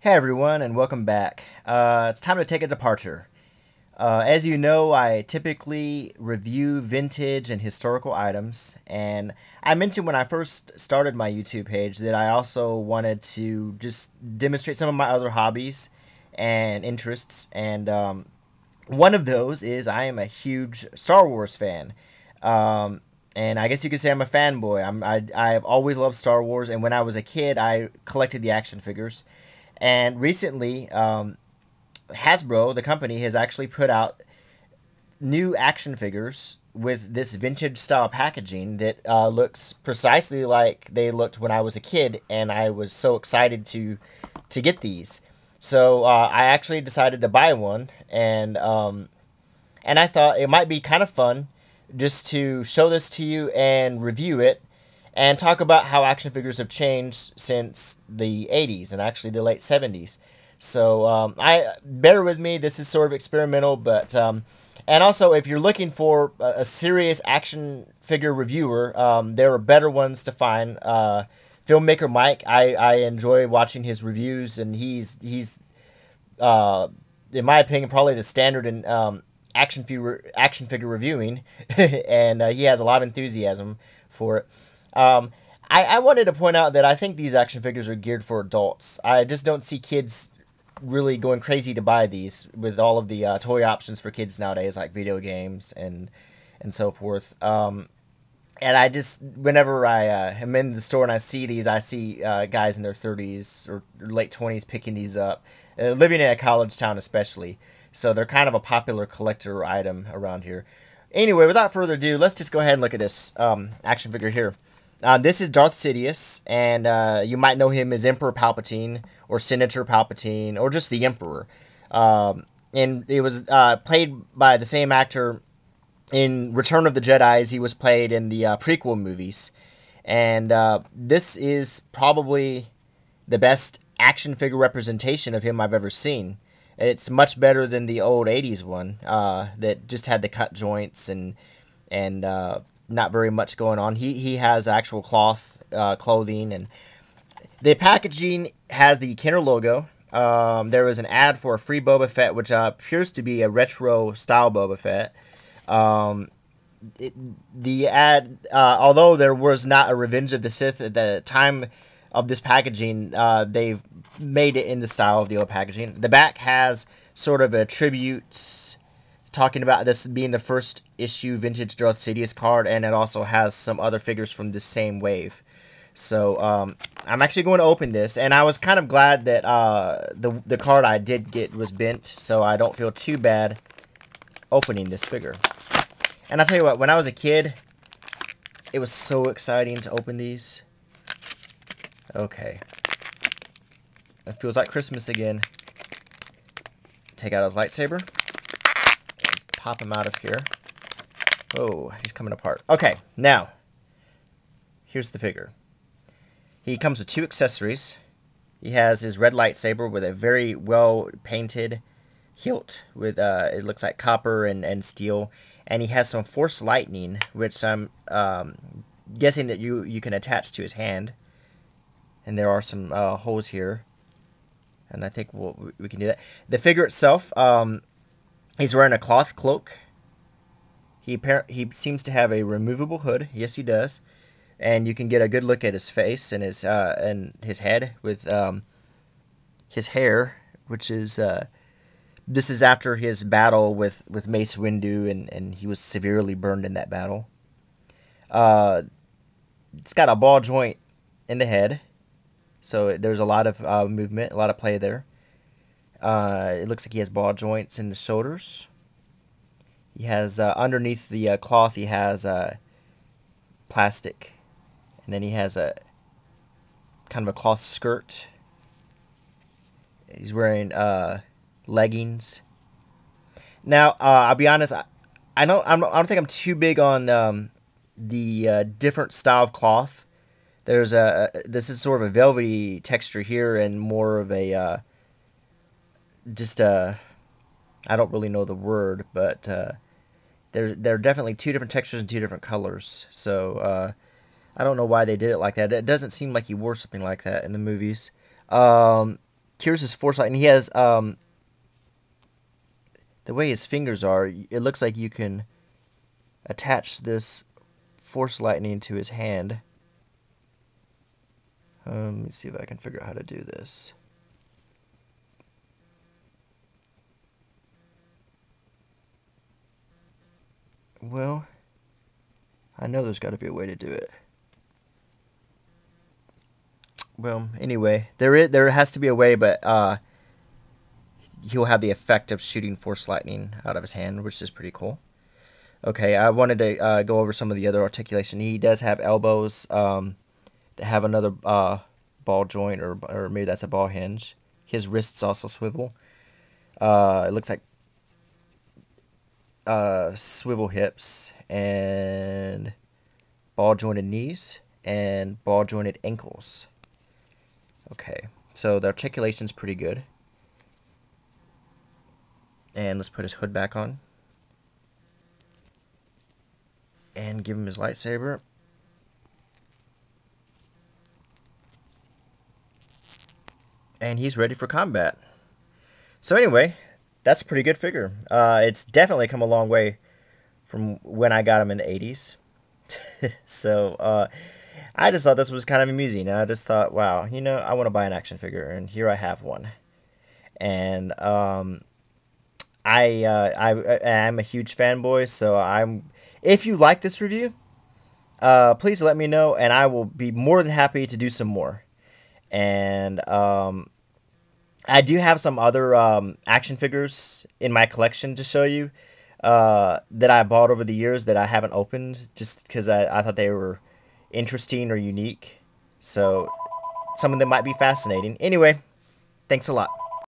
Hey everyone, and welcome back. It's time to take a departure. As you know, I typically review vintage and historical items, and I mentioned when I first started my YouTube page that I also wanted to just demonstrate some of my other hobbies and interests, and one of those is I am a huge Star Wars fan. Um, and I guess you could say I'm a fanboy. I've always loved Star Wars, and when I was a kid, I collected the action figures. And recently, Hasbro, the company, has actually put out new action figures with this vintage style packaging that looks precisely like they looked when I was a kid, and I was so excited to get these. So I actually decided to buy one, and I thought it might be kind of fun just to show this to you and review it and talk about how action figures have changed since the 80s and actually the late 70s. So I bear with me. This is sort of experimental, but and also if you're looking for a serious action figure reviewer, there are better ones to find. Filmmaker Mike, I enjoy watching his reviews, and he's in my opinion probably the standard in action figure reviewing, and he has a lot of enthusiasm for it. I wanted to point out that I think these action figures are geared for adults. I just don't see kids really going crazy to buy these with all of the toy options for kids nowadays, like video games and so forth. And I just, whenever I am in the store and I see these, I see guys in their 30s or late 20s picking these up, living in a college town especially. So they're kind of a popular collector item around here. Anyway, without further ado, let's just go ahead and look at this action figure here. This is Darth Sidious, and you might know him as Emperor Palpatine or Senator Palpatine or just the Emperor. And it was played by the same actor in Return of the Jedi as he was played in the prequel movies. And this is probably the best action figure representation of him I've ever seen. It's much better than the old 80s one that just had the cut joints and not very much going on. He has actual cloth clothing, and the packaging has the Kenner logo. There was an ad for a free Boba Fett, which appears to be a retro style Boba Fett. The ad, although there was not a Revenge of the Sith at the time of this packaging, they've made it in the style of the old packaging. The back has sort of a tribute talking about this being the first issue vintage Darth Sidious card, and it also has some other figures from the same wave. So I'm actually going to open this, and I was kind of glad that the card I did get was bent, so I don't feel too bad opening this figure. And I'll tell you what, when I was a kid, it was so exciting to open these. Okay. It feels like Christmas again. Take out his lightsaber. Pop him out of here. Oh, he's coming apart. Okay, now, here's the figure. He comes with two accessories. He has his red lightsaber with a very well painted hilt with, it looks like copper and steel. And he has some force lightning, which I'm guessing that you can attach to his hand. And there are some holes here. And I think we can do that. The figure itself, he's wearing a cloth cloak. He seems to have a removable hood. Yes, he does. And you can get a good look at his face and his head with his hair, which is this is after his battle with Mace Windu, and he was severely burned in that battle. It's got a ball joint in the head. So there's a lot of movement, a lot of play there. It looks like he has ball joints in the shoulders. He has, underneath the cloth, he has plastic. And then he has a kind of a cloth skirt. He's wearing leggings. Now, I'll be honest, I don't think I'm too big on the different style of cloth. There's this is sort of a velvety texture here, and more of a I don't really know the word, but there are definitely two different textures and two different colors. So I don't know why they did it like that. It doesn't seem like he wore something like that in the movies. here's his force lightning. He has the way his fingers are, it looks like you can attach this force lightning to his hand. Let me see if I can figure out how to do this. Well, I know there's got to be a way to do it. Well, anyway, there has to be a way, but he'll have the effect of shooting force lightning out of his hand, which is pretty cool. Okay, I wanted to go over some of the other articulation. He does have elbows that have another ball joint, or maybe that's a ball hinge. His wrists also swivel. It looks like swivel hips and ball jointed knees and ball jointed ankles. Okay, so the articulation's pretty good. And let's put his hood back on. And give him his lightsaber. And he's ready for combat. So anyway, that's a pretty good figure. It's definitely come a long way from when I got him in the 80s. So I just thought this was kind of amusing. I just thought, wow, you know, I want to buy an action figure, and here I have one. And I'm a huge fanboy, so if you like this review, please let me know, and I will be more than happy to do some more. And I do have some other action figures in my collection to show you that I bought over the years that I haven't opened, just because I thought they were interesting or unique. So some of them might be fascinating. Anyway, thanks a lot.